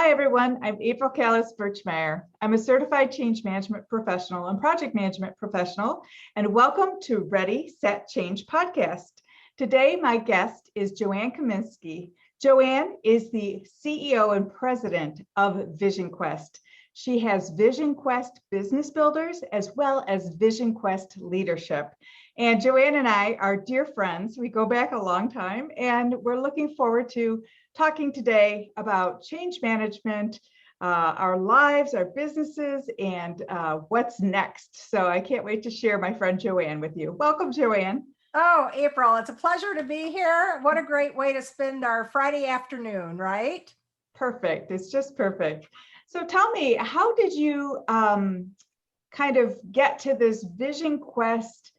Hi, everyone. I'm April Callis-Birchmeier. I'm a certified change management professional and project management professional, and welcome to Ready, Set, Change podcast. Today, my guest is Joanne Cumiskey. Joanne is the CEO and president of VisionQuest. She has VisionQuest Business Builders as well as VisionQuest Leadership. And Joanne and I are dear friends. We go back a long time, and we're looking forward to talking today about change management, our lives, our businesses, and what's next. So I can't wait to share my friend Joanne with you. Welcome, Joanne. Oh, April, it's a pleasure to be here. What a great way to spend our Friday afternoon, right? Perfect. It's just perfect. So tell me, how did you kind of get to this VisionQuest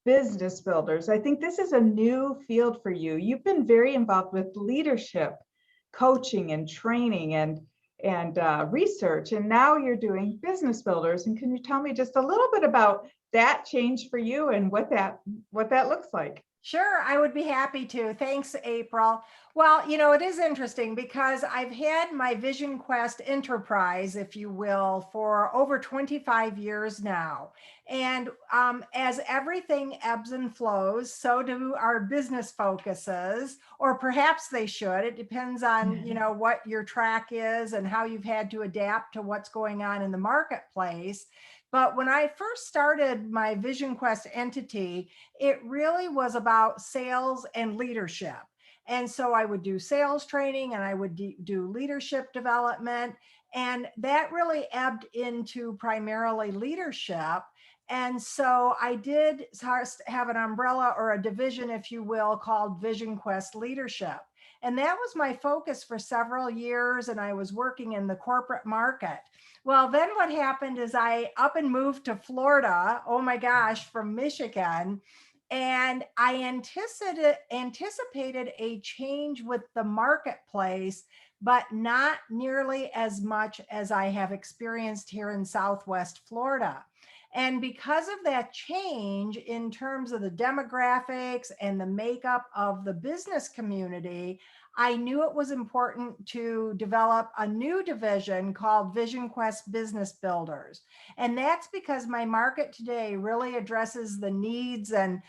Business Builders? I think this is a new field for you. You've been very involved with leadership, coaching and training and research, and now you're doing Business Builders. And can you tell me just a little bit about that change for you and what that looks like? Sure, I would be happy to. Thanks, April. Well, it is interesting because I've had my VisionQuest enterprise, if you will, for over 25 years now. And as everything ebbs and flows, so do our business focuses, or perhaps they should. It depends on, what your track is and how you've had to adapt to what's going on in the marketplace. But when I first started my VisionQuest entity, it really was about sales and leadership. And so I would do sales training and I would do leadership development. And that really ebbed into primarily leadership. And so I did have an umbrella or a division, if you will, called VisionQuest Leadership. And that was my focus for several years. And I was working in the corporate market. Well, then what happened is I up and moved to Florida, oh my gosh, from Michigan. And I anticipated a change with the marketplace, but not nearly as much as I have experienced here in Southwest Florida. And because of that change in terms of the demographics and the makeup of the business community, I knew it was important to develop a new division called VisionQuest Business Builders. And that's because my market today really addresses the needs and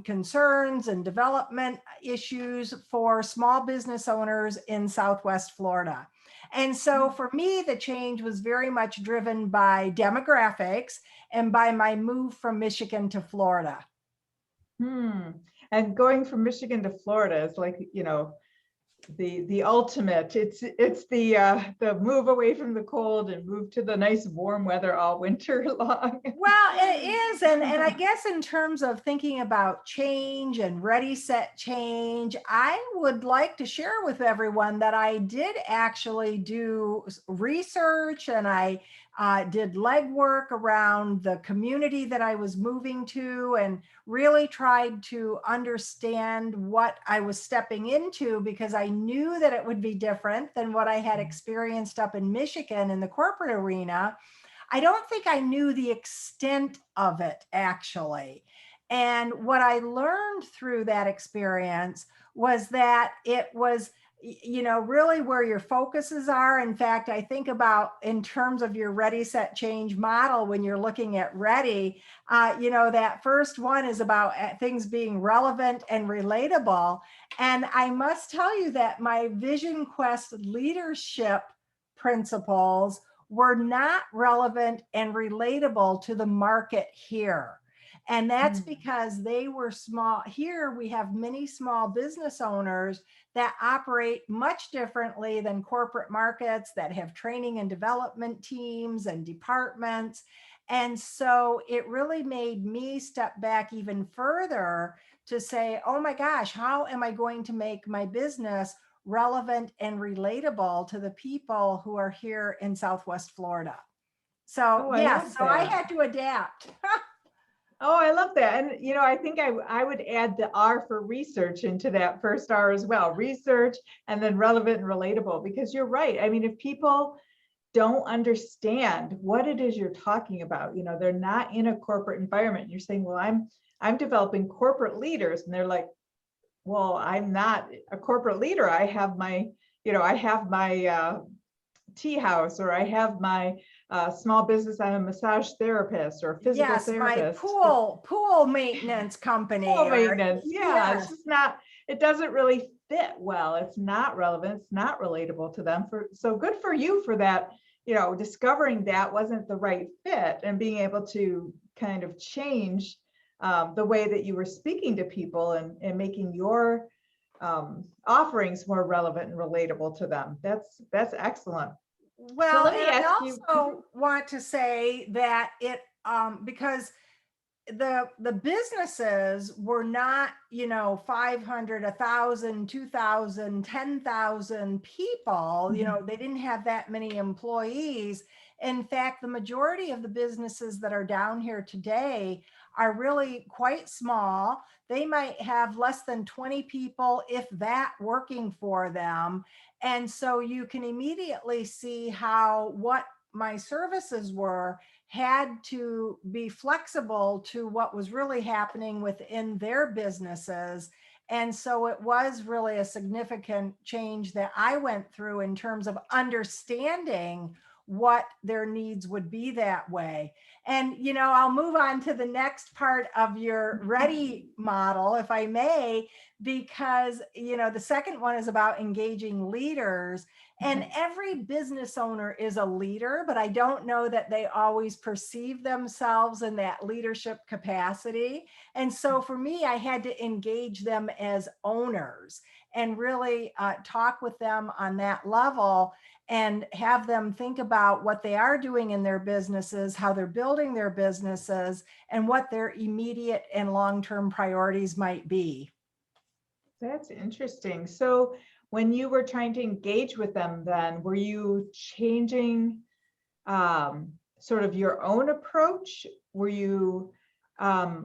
concerns and development issues for small business owners in Southwest Florida. And so for me, the change was very much driven by demographics and by my move from Michigan to Florida. And going from Michigan to Florida is like, the ultimate. It's the move away from the cold and move to the nice warm weather all winter long. Well, it is. And I guess in terms of thinking about change and ready, set, change, I would like to share with everyone that I did actually do research and I did legwork around the community that I was moving to and really tried to understand what I was stepping into because I knew that it would be different than what I had experienced up in Michigan in the corporate arena. I don't think I knew the extent of it actually. And what I learned through that experience was that it was really where your focuses are. In fact, I think about in terms of your ready, set, change model, when you're looking at ready, that first one is about things being relevant and relatable. And I must tell you that my VisionQuest leadership principles were not relevant and relatable to the market here. And that's because they were small. Here we have many small business owners that operate much differently than corporate markets that have training and development teams and departments. And so it really made me step back even further to say, oh my gosh, how am I going to make my business relevant and relatable to the people who are here in Southwest Florida? So I had to adapt. Oh, I love that. And, I think I would add the R for research into that first R as well, research and then relevant and relatable, because you're right. I mean, if people don't understand what it is you're talking about, they're not in a corporate environment. You're saying, well, I'm developing corporate leaders. And they're like, well, I'm not a corporate leader. I have my tea house, or I have my small business, I'm a massage therapist or a physical Yes, my therapist. pool maintenance company. Pool maintenance. Yeah, Yes. it's just not, it doesn't really fit well. It's not relevant. It's not relatable to them. So good for you for that, discovering that wasn't the right fit and being able to kind of change the way that you were speaking to people and making your offerings more relevant and relatable to them. That's excellent. So Well, let me and I ask you. also want to say that it because the businesses were not 500, 1,000, 2,000, 10,000 people. They didn't have that many employees. In fact, the majority of the businesses that are down here today are really quite small. They might have less than 20 people, if that, working for them. And so you can immediately see how what my services were had to be flexible to what was really happening within their businesses. And so it was really a significant change that I went through in terms of understanding what their needs would be that way. And, I'll move on to the next part of your READY model, if I may, because, the second one is about engaging leaders. And every business owner is a leader, but I don't know that they always perceive themselves in that leadership capacity. And so for me, I had to engage them as owners and really talk with them on that level and have them think about what they are doing in their businesses, how they're building their businesses, and what their immediate and long-term priorities might be. That's interesting. So when you were trying to engage with them, then were you changing sort of your own approach? Were you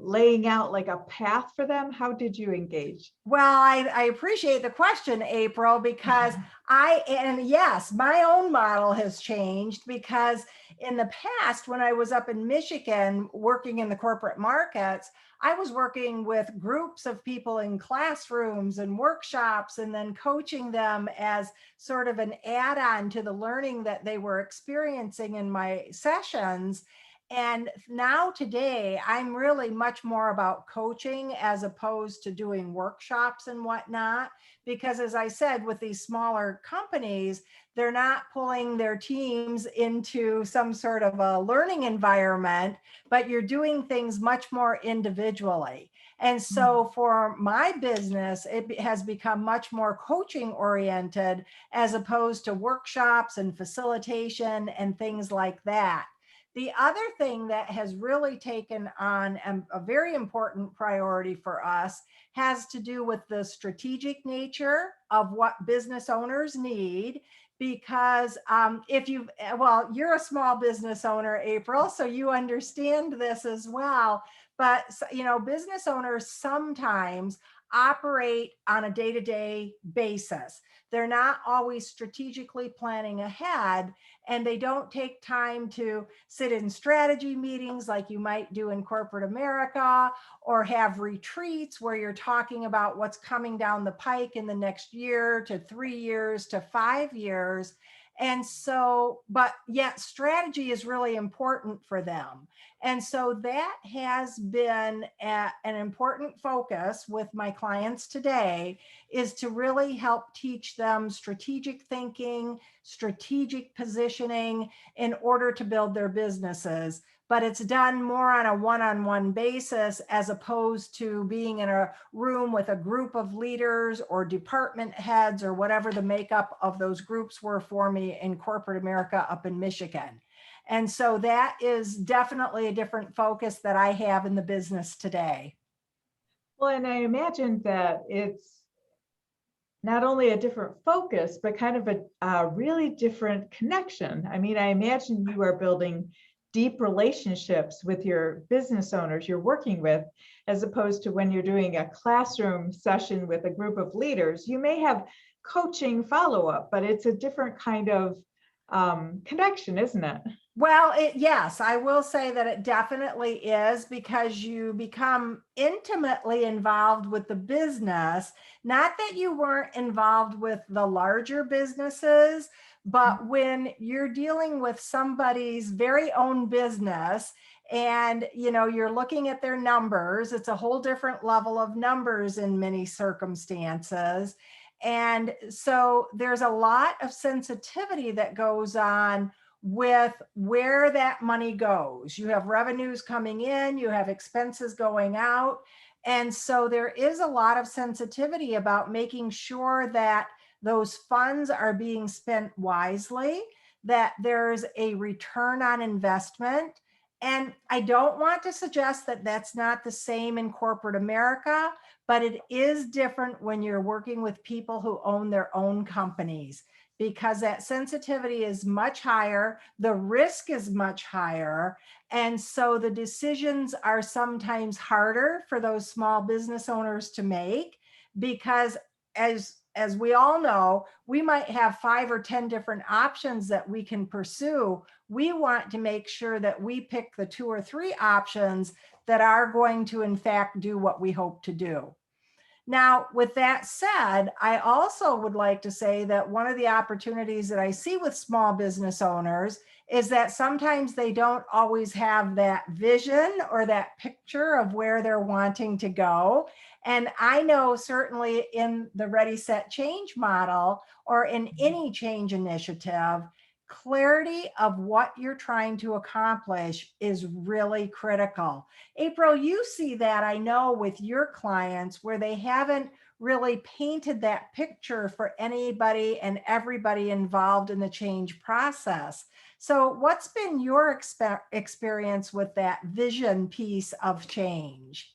laying out like a path for them? How did you engage? Well, I appreciate the question, April, because yes, my own model has changed, because in the past, when I was up in Michigan working in the corporate markets, I was working with groups of people in classrooms and workshops, and then coaching them as sort of an add-on to the learning that they were experiencing in my sessions. And now today, I'm really much more about coaching as opposed to doing workshops and whatnot. Because as I said, with these smaller companies, they're not pulling their teams into some sort of a learning environment, but you're doing things much more individually. And so for my business, it has become much more coaching oriented as opposed to workshops and facilitation and things like that. The other thing that has really taken on a very important priority for us has to do with the strategic nature of what business owners need. Because you're a small business owner, April, so you understand this as well. But, business owners sometimes operate on a day-to-day basis. They're not always strategically planning ahead, and they don't take time to sit in strategy meetings like you might do in corporate America, or have retreats where you're talking about what's coming down the pike in the next year to 3 years to 5 years. And so, but yet strategy is really important for them. And so that has been an important focus with my clients today, is to really help teach them strategic thinking, strategic positioning in order to build their businesses. But it's done more on a one-on-one basis, as opposed to being in a room with a group of leaders or department heads or whatever the makeup of those groups were for me in corporate America up in Michigan. And so that is definitely a different focus that I have in the business today. Well, and I imagine that it's not only a different focus, but kind of a really different connection. I mean, I imagine you are building deep relationships with your business owners you're working with, as opposed to when you're doing a classroom session with a group of leaders. You may have coaching follow-up, but it's a different kind of connection, isn't it? Well, yes, I will say that it definitely is, because you become intimately involved with the business. Not that you weren't involved with the larger businesses, But when you're dealing with somebody's very own business and you're looking at their numbers, it's a whole different level of numbers in many circumstances. And so there's a lot of sensitivity that goes on with where that money goes. You have revenues coming in, you have expenses going out. And so there is a lot of sensitivity about making sure that those funds are being spent wisely, that there's a return on investment. And I don't want to suggest that that's not the same in corporate America, but it is different when you're working with people who own their own companies, because that sensitivity is much higher, the risk is much higher, and so the decisions are sometimes harder for those small business owners to make, because as we all know, we might have 5 or 10 different options that we can pursue. We want to make sure that we pick the 2 or 3 options that are going to, in fact, do what we hope to do. Now, with that said, I also would like to say that one of the opportunities that I see with small business owners is that sometimes they don't always have that vision or that picture of where they're wanting to go. And I know certainly in the Ready, Set, Change model, or in any change initiative, clarity of what you're trying to accomplish is really critical. April, you see that, I know, with your clients where they haven't really painted that picture for anybody and everybody involved in the change process. So what's been your experience with that vision piece of change?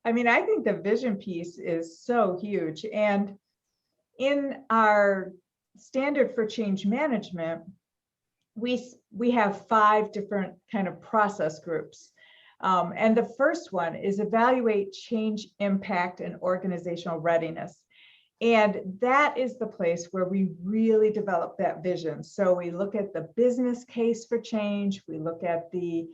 I mean, I think the vision piece is so huge. And in our standard for change management, we have 5 different kind of process groups. And the first one is evaluate change impact and organizational readiness. And that is the place where we really develop that vision. So we look at the business case for change, we look at the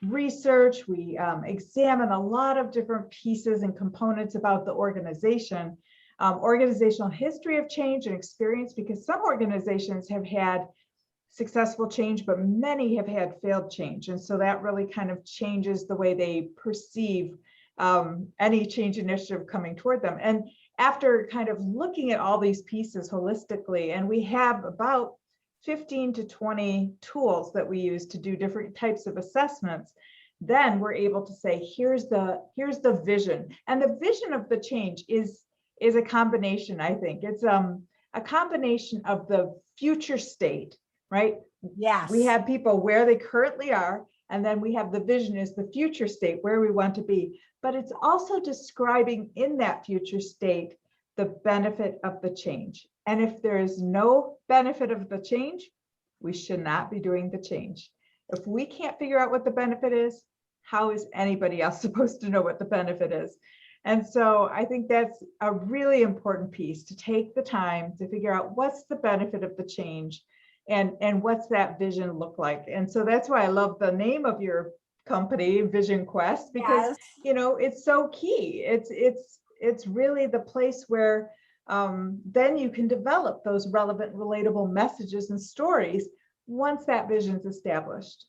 research, we examine a lot of different pieces and components about the organization, organizational history of change and experience, because some organizations have had successful change, but many have had failed change. And so that really kind of changes the way they perceive any change initiative coming toward them. And after kind of looking at all these pieces holistically, and we have about 15 to 20 tools that we use to do different types of assessments, then we're able to say, here's the vision. And the vision of the change is a combination, I think. It's a combination of the future state, right? Yes. We have people where they currently are, and then we have the vision is the future state, where we want to be. But it's also describing in that future state the benefit of the change. And if there is no benefit of the change, we should not be doing the change. If we can't figure out what the benefit is, how is anybody else supposed to know what the benefit is? And so I think that's a really important piece, to take the time to figure out what's the benefit of the change and what's that vision look like. And so that's why I love the name of your company, VisionQuest, because Yes. it's so key. It's really the place where then you can develop those relevant, relatable messages and stories once that vision is established.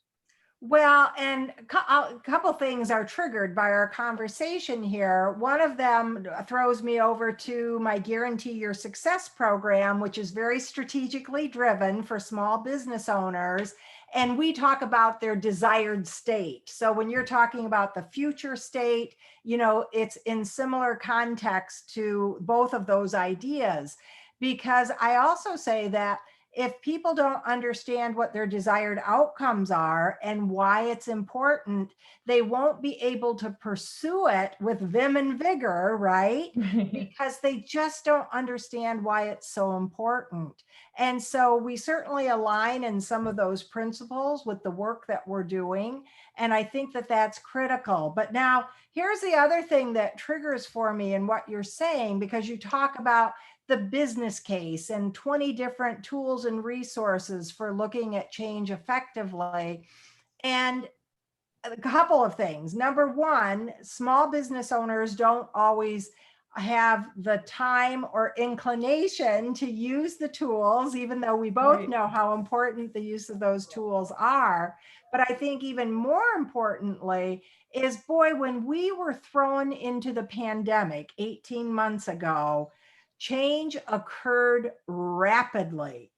Well, and a couple things are triggered by our conversation here. One of them throws me over to my Guarantee Your Success program, which is very strategically driven for small business owners. And we talk about their desired state. So when you're talking about the future state, it's in similar context to both of those ideas. Because I also say that if people don't understand what their desired outcomes are and why it's important, they won't be able to pursue it with vim and vigor, right? Because they just don't understand why it's so important. And so we certainly align in some of those principles with the work that we're doing. And I think that that's critical. But now here's the other thing that triggers for me in what you're saying, because you talk about the business case and 20 different tools and resources for looking at change effectively. And a couple of things. Number one, small business owners don't always have the time or inclination to use the tools, even though we both Right. know how important the use of those tools are. But I think even more importantly is, boy, when we were thrown into the pandemic 18 months ago, change occurred rapidly.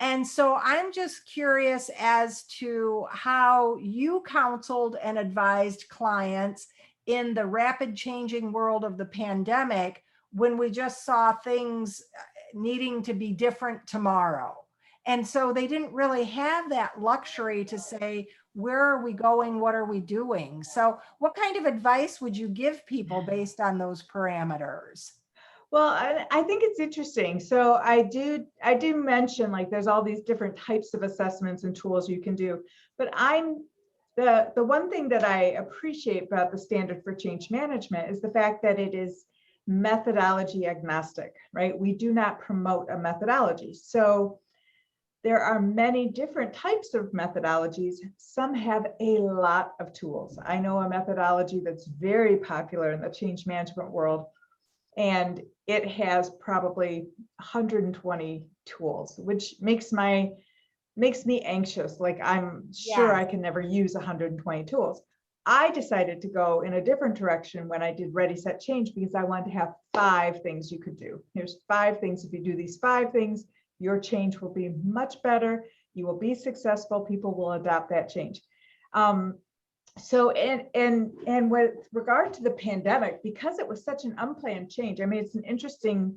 And so I'm just curious as to how you counseled and advised clients in the rapid changing world of the pandemic, when we just saw things needing to be different tomorrow. And so they didn't really have that luxury to say, where are we going? What are we doing? So what kind of advice would you give people based on those parameters? Well, I think it's interesting. So I do mention, like, there's all these different types of assessments and tools you can do, but the one thing that I appreciate about the standard for change management is the fact that it is methodology agnostic, right? We do not promote a methodology. So there are many different types of methodologies. Some have a lot of tools. I know a methodology that's very popular in the change management world, and it has probably 120 tools, which makes me anxious. Like, I'm sure Yeah. I can never use 120 tools. I decided to go in a different direction when I did Ready, Set, Change, because I wanted to have 5 things you could do. Here's 5 things. If you do these 5 things, your change will be much better. You will be successful. People will adopt that change. So, and with regard to the pandemic, because it was such an unplanned change, I mean, it's an interesting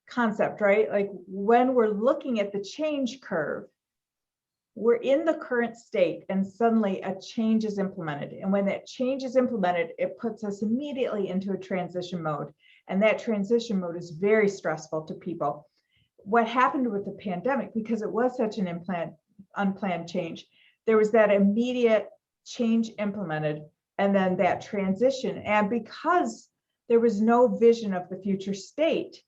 concept, right? Like, when we're looking at the change curve, we're in the current state and suddenly a change is implemented. And when that change is implemented, it puts us immediately into a transition mode. And that transition mode is very stressful to people. What happened with the pandemic, because it was such an unplanned change, there was that immediate change implemented and then that transition. And because there was no vision of the future state,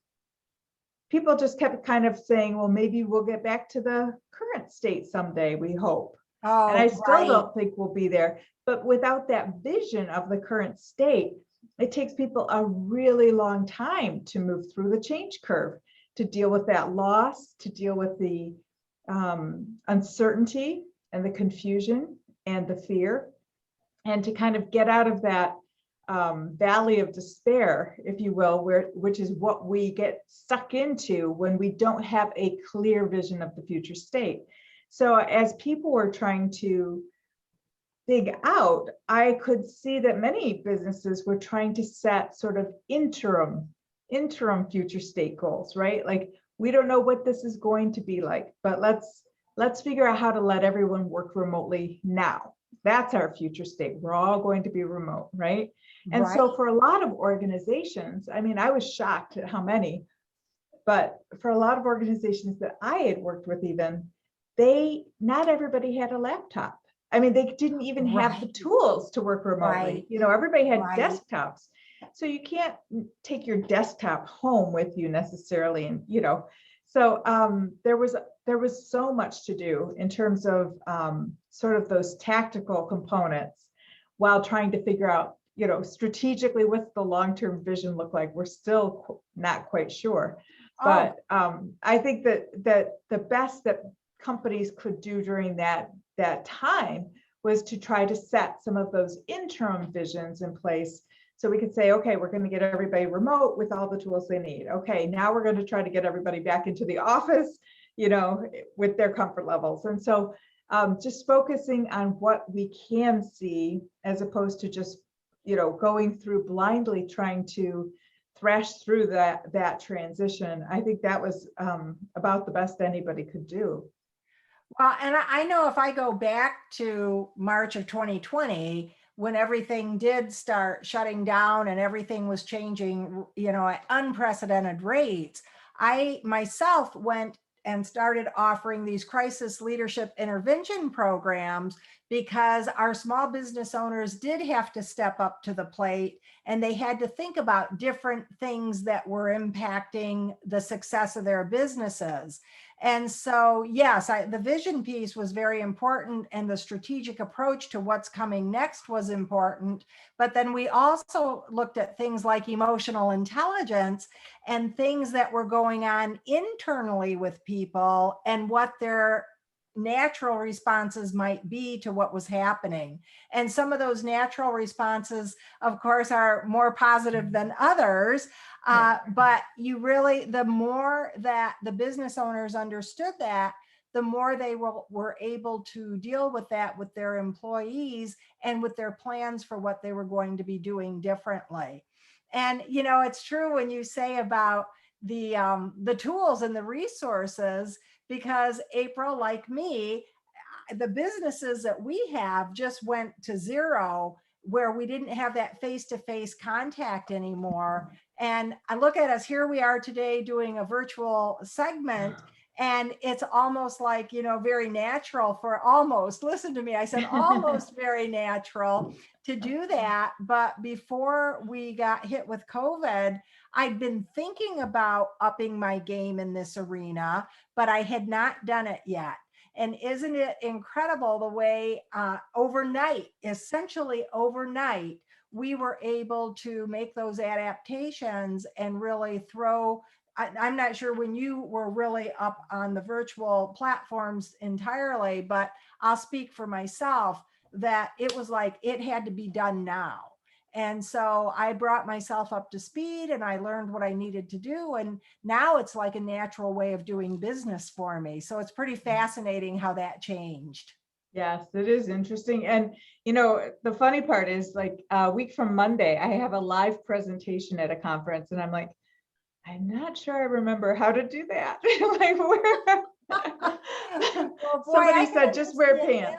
people just kept kind of saying, well, maybe we'll get back to the current state someday, we hope. Oh, and I still right. don't think we'll be there. But without that vision of the current state, it takes people a really long time to move through the change curve, to deal with that loss, to deal with the uncertainty and the confusion and the fear, and to kind of get out of that valley of despair, if you will, which is what we get stuck into when we don't have a clear vision of the future state. So as people were trying to dig out, I could see that many businesses were trying to set sort of interim future state goals, right? Like, we don't know what this is going to be like, but let's figure out how to let everyone work remotely now. That's our future state. We're all going to be remote, right? And Right. so for a lot of organizations, I mean, I was shocked at how many, but for a lot of organizations that I had worked with, even, not everybody had a laptop. I mean, they didn't even have the Right. tools to work remotely. Right. You know, everybody had Right. desktops. So you can't take your desktop home with you necessarily. And, you know, so there was so much to do in terms of sort of those tactical components, while trying to figure out, you know, strategically, what's the long-term vision look like? We're still not quite sure. Oh, But I think that the best that companies could do during that time was to try to set some of those interim visions in place, so we could say, okay, we're going to get everybody remote with all the tools they need. Okay, now we're going to try to get everybody back into the office, you know, with their comfort levels. And so just focusing on what we can see, as opposed to just, you know, going through blindly trying to thrash through that transition. I think that was about the best anybody could do. well, and I know if I go back to March of 2020, when everything did start shutting down and everything was changing, you know, at unprecedented rates, I myself went and started offering these crisis leadership intervention programs, because our small business owners did have to step up to the plate, and they had to think about different things that were impacting the success of their businesses. And so, yes, the vision piece was very important, and the strategic approach to what's coming next was important. But then we also looked at things like emotional intelligence and things that were going on internally with people and what their natural responses might be to what was happening. And some of those natural responses, of course, are more positive than others. But you really, the more that the business owners understood that, the more they were able to deal with that with their employees and with their plans for what they were going to be doing differently. And, you know, it's true when you say about the tools and the resources, because April, like me, the businesses that we have just went to zero, where we didn't have that face-to-face contact anymore. And I look at us, here we are today doing a virtual segment, and it's almost like, you know, very natural for almost, listen to me, I said almost very natural to do that. But before we got hit with COVID, I'd been thinking about upping my game in this arena, but I had not done it yet. And isn't it incredible the way overnight, essentially overnight, we were able to make those adaptations and really throw, I'm not sure when you were really up on the virtual platforms entirely, but I'll speak for myself that it was like it had to be done now. And so I brought myself up to speed and I learned what I needed to do. And now it's like a natural way of doing business for me. So it's pretty fascinating how that changed. Yes, it is interesting. And, you know, the funny part is, like, a week from Monday, I have a live presentation at a conference, and I'm like, I'm not sure I remember how to do that. Like, where Well, boy, somebody said, just wear pants.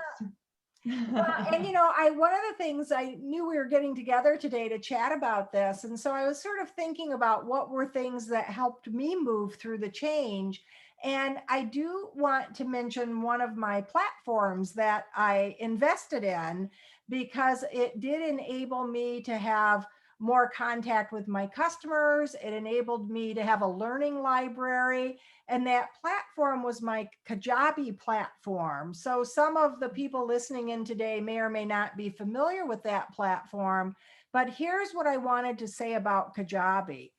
And you know, one of the things, I knew we were getting together today to chat about this. And so I was sort of thinking about what were things that helped me move through the change. And I do want to mention one of my platforms that I invested in, because it did enable me to have more contact with my customers. It enabled me to have a learning library. And that platform was my Kajabi platform. So some of the people listening in today may or may not be familiar with that platform, but here's what I wanted to say about Kajabi.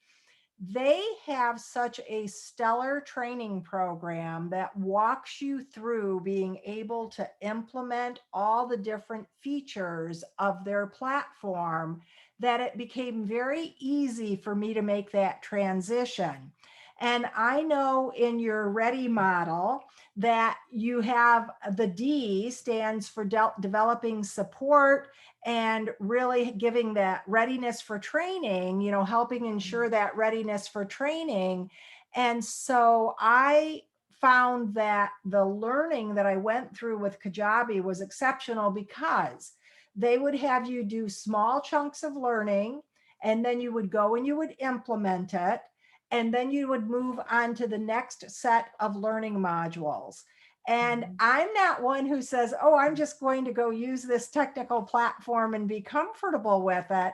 They have such a stellar training program that walks you through being able to implement all the different features of their platform, that it became very easy for me to make that transition. And I know in your READY model that you have the D stands for developing support and really giving that readiness for training, you know, helping ensure that readiness for training. And so I found that the learning that I went through with Kajabi was exceptional, because they would have you do small chunks of learning, and then you would go and you would implement it. And then you would move on to the next set of learning modules. And I'm not one who says, oh, I'm just going to go use this technical platform and be comfortable with it.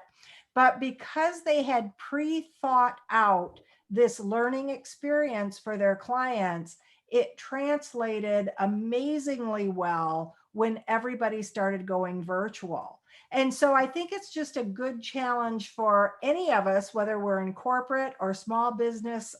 But because they had pre-thought out this learning experience for their clients, it translated amazingly well when everybody started going virtual. And so I think it's just a good challenge for any of us, whether we're in corporate or small business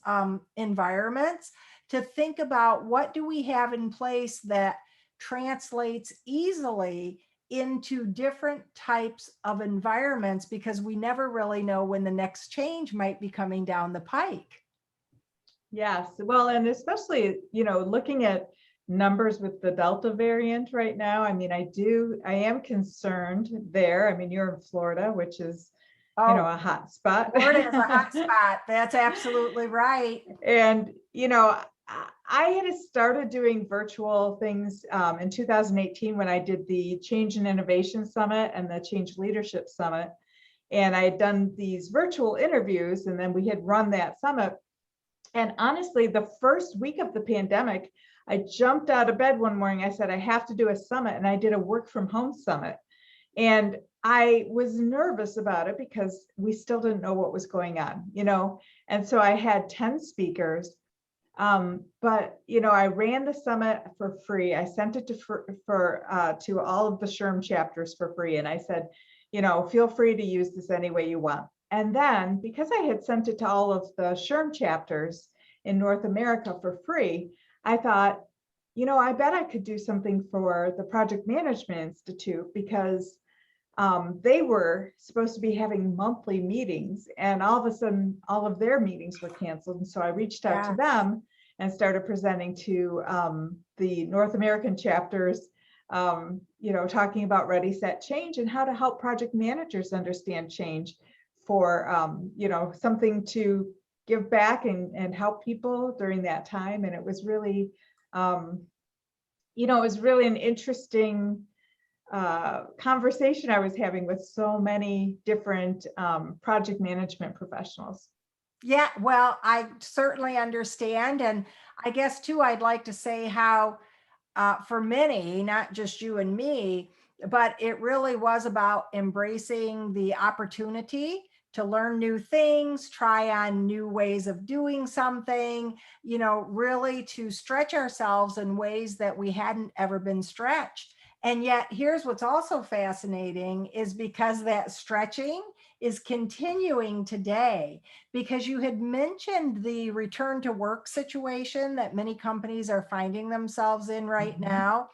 environments, to think about what do we have in place that translates easily into different types of environments, because we never really know when the next change might be coming down the pike. Yes, well, and especially, you know, looking at numbers with the Delta variant right now, I mean, I am concerned there. I mean, you're in Florida, which is, you know, a hot spot. Florida is a hot spot. That's absolutely right. And, you know, I had started doing virtual things in 2018 when I did the Change and Innovation Summit and the Change Leadership Summit. And I had done these virtual interviews, and then we had run that summit. And honestly, the first week of the pandemic, I jumped out of bed one morning. I said, I have to do a summit. And I did a work from home summit. And I was nervous about it because we still didn't know what was going on, you know. And so I had 10 speakers. But I ran the summit for free. I sent it to all of the SHRM chapters for free, and I said, feel free to use this any way you want. And then, because I had sent it to all of the SHRM chapters in North America for free, I thought, I bet I could do something for the Project Management Institute, because they were supposed to be having monthly meetings, and all of a sudden all of their meetings were canceled. And so I reached out to them and started presenting to the North American chapters, talking about Ready, Set, Change and how to help project managers understand change for, something to give back and help people during that time. And it was really, it was really an interesting conversation I was having with so many different project management professionals. Yeah, well, I certainly understand. And I guess too, I'd like to say how for many, not just you and me, but it really was about embracing the opportunity to learn new things, try on new ways of doing something, really to stretch ourselves in ways that we hadn't ever been stretched. And yet, here's what's also fascinating is because that stretching is continuing today, because you had mentioned the return to work situation that many companies are finding themselves in right now.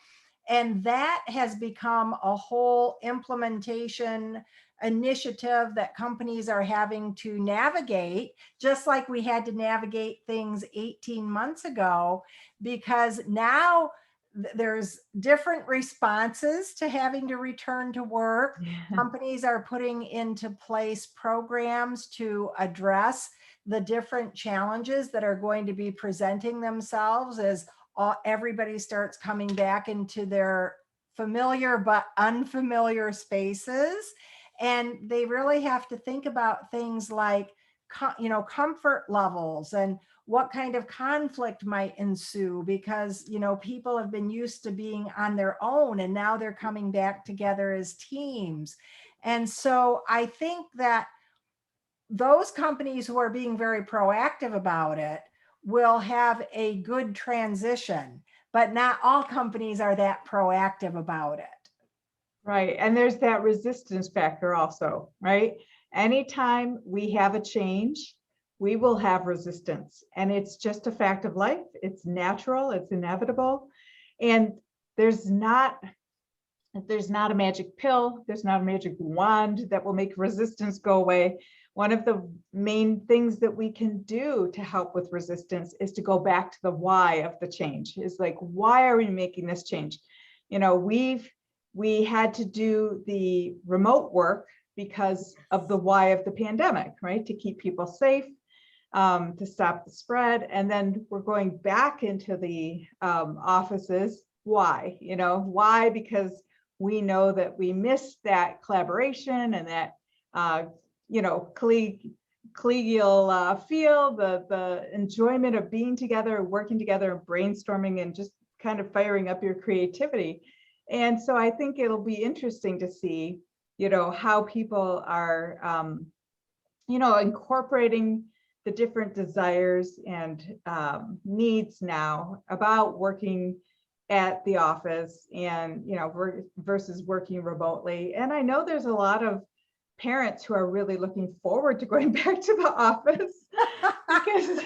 And that has become a whole implementation initiative that companies are having to navigate, just like we had to navigate things 18 months ago, because now there's different responses to having to return to work. Companies are putting into place programs to address the different challenges that are going to be presenting themselves as everybody starts coming back into their familiar but unfamiliar spaces. And they really have to think about things like, comfort levels and what kind of conflict might ensue, because people have been used to being on their own and now they're coming back together as teams. And so I think that those companies who are being very proactive about it will have a good transition, but not all companies are that proactive about it. Right. And there's that resistance factor also, right? Anytime we have a change, we will have resistance, and it's just a fact of life. It's natural, it's inevitable. And there's not a magic pill, there's not a magic wand that will make resistance go away. One of the main things that we can do to help with resistance is to go back to the why of the change. Is like, why are we making this change? We had to do the remote work because of the why of the pandemic, right? To keep people safe, to stop the spread. And then we're going back into the offices. Why? Why? Because we know that we missed that collaboration and that, collegial feel, the enjoyment of being together, working together, brainstorming, and just kind of firing up your creativity. And so I think it'll be interesting to see, how people are, incorporating the different desires and needs now about working at the office and, versus working remotely. And I know there's a lot of parents who are really looking forward to going back to the office because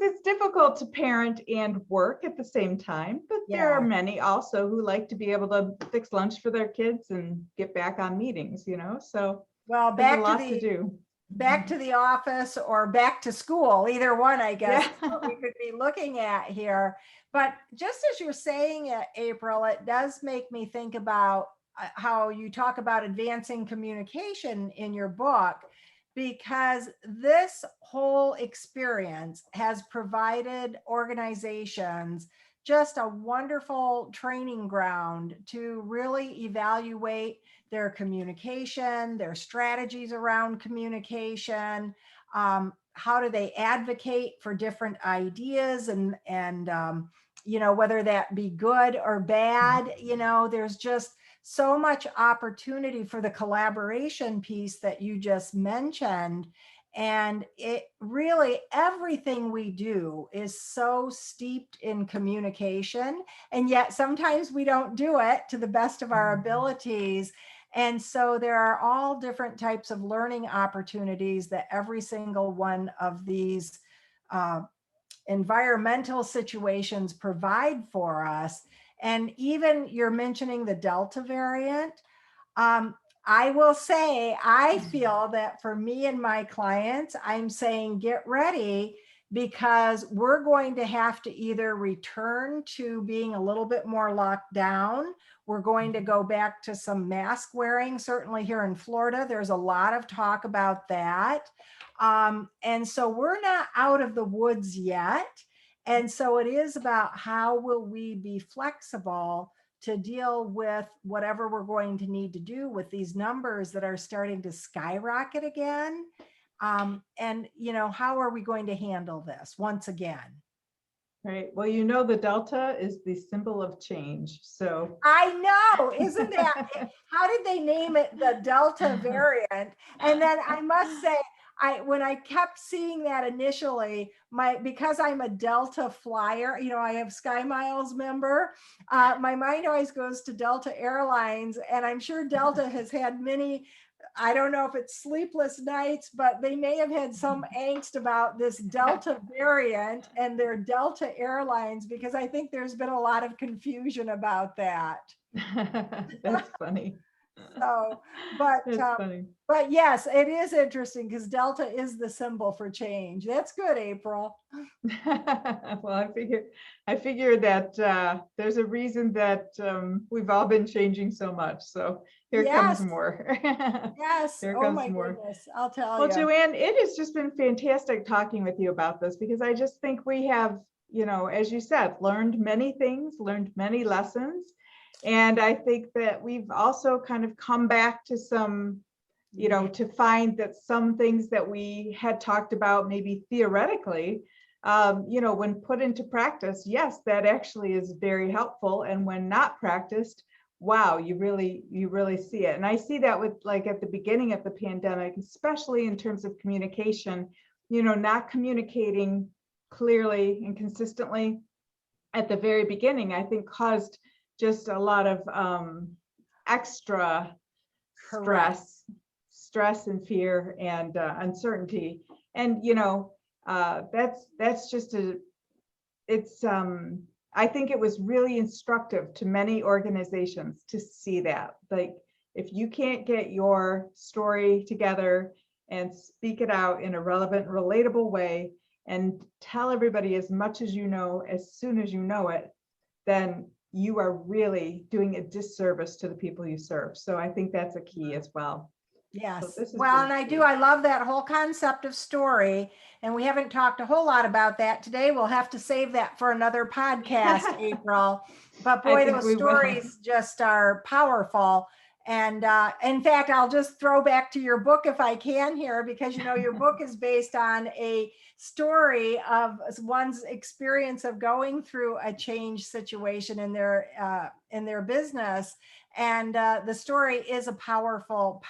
it's difficult to parent and work at the same time. But there are many also who like to be able to fix lunch for their kids and get back on meetings, so well, there's a lot to do. Back to the office or back to school, either one, I guess, what we could be looking at here. But just as you're saying it, April, it does make me think about how you talk about advancing communication in your book, because this whole experience has provided organizations just a wonderful training ground to really evaluate their communication, their strategies around communication, how do they advocate for different ideas and whether that be good or bad. There's just so much opportunity for the collaboration piece that you just mentioned. And it really, everything we do is so steeped in communication. And yet sometimes we don't do it to the best of our abilities. And so there are all different types of learning opportunities that every single one of these environmental situations provide for us. And even you're mentioning the Delta variant. I will say, I feel that for me and my clients, I'm saying get ready, because we're going to have to either return to being a little bit more locked down. We're going to go back to some mask wearing. Certainly here in Florida, there's a lot of talk about that. And so we're not out of the woods yet. And so it is about how will we be flexible to deal with whatever we're going to need to do with these numbers that are starting to skyrocket again. And, how are we going to handle this once again? Right. Well, you know, the Delta is the symbol of change. So I know, isn't that, how did they name it the Delta variant? And then I must say, when I kept seeing that initially, because I'm a Delta flyer, I have Sky Miles member, my mind always goes to Delta Airlines, and I'm sure Delta has had many, I don't know if it's sleepless nights, but they may have had some angst about this Delta variant and their Delta Airlines, because I think there's been a lot of confusion about that. that's funny. So, That's funny. but yes, it is interesting because Delta is the symbol for change. That's good, April. Well, I figure that there's a reason that we've all been changing so much. So here Yes. comes more. Yes. Here Oh comes my more. goodness. I'll tell Well, you. Joanne, it has just been fantastic talking with you about this, because I just think we have, as you said, learned many things, learned many lessons. And I think that we've also kind of come back to some, to find that some things that we had talked about maybe theoretically, when put into practice, yes, that actually is very helpful. And when not practiced, wow, you really see it. And I see that with, like, at the beginning of the pandemic, especially in terms of communication, not communicating clearly and consistently at the very beginning, I think caused just a lot of extra stress and fear and uncertainty. And that's just I think it was really instructive to many organizations to see that, like, if you can't get your story together and speak it out in a relevant, relatable way and tell everybody as much as you know as soon as you know it, then you are really doing a disservice to the people you serve. So I think that's a key as well. Yes. So Well, and I love that whole concept of story. And we haven't talked a whole lot about that today. We'll have to save that for another podcast, April. But boy, those stories just are powerful. And in fact, I'll just throw back to your book if I can here, because your book is based on a story of one's experience of going through a change situation in their business. And the story is a powerful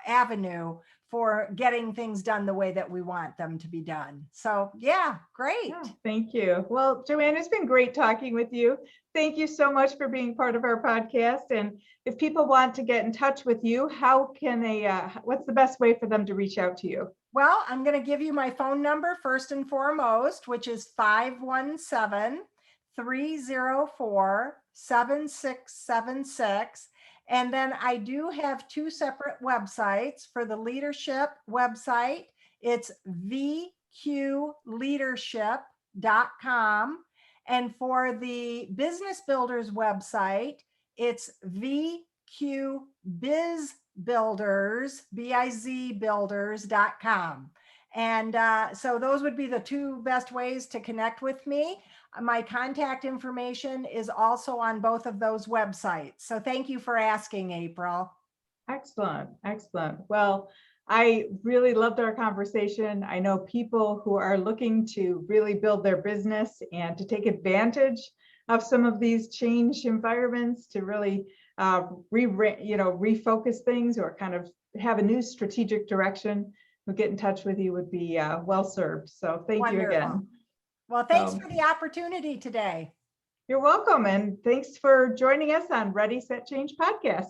avenue for getting things done the way that we want them to be done. So yeah, great. Yeah, thank you. Well, Joanne, it's been great talking with you. Thank you so much for being part of our podcast. And if people want to get in touch with you, how can they, what's the best way for them to reach out to you? Well, I'm going to give you my phone number first and foremost, which is 517-304-7676. And then I do have two separate websites. For the leadership website, it's vqleadership.com. And for the business builders website, it's vqbizbuilders, bizbuilders.com. And so those would be the two best ways to connect with me. My contact information is also on both of those websites. So thank you for asking, April. Excellent. Excellent. Well, I really loved our conversation. I know people who are looking to really build their business and to take advantage of some of these change environments to really refocus things or kind of have a new strategic direction. who get in touch with you would be well served. So thank you Wonderful. again. Well, thanks for the opportunity today. You're welcome. And thanks for joining us on Ready, Set, Change podcast.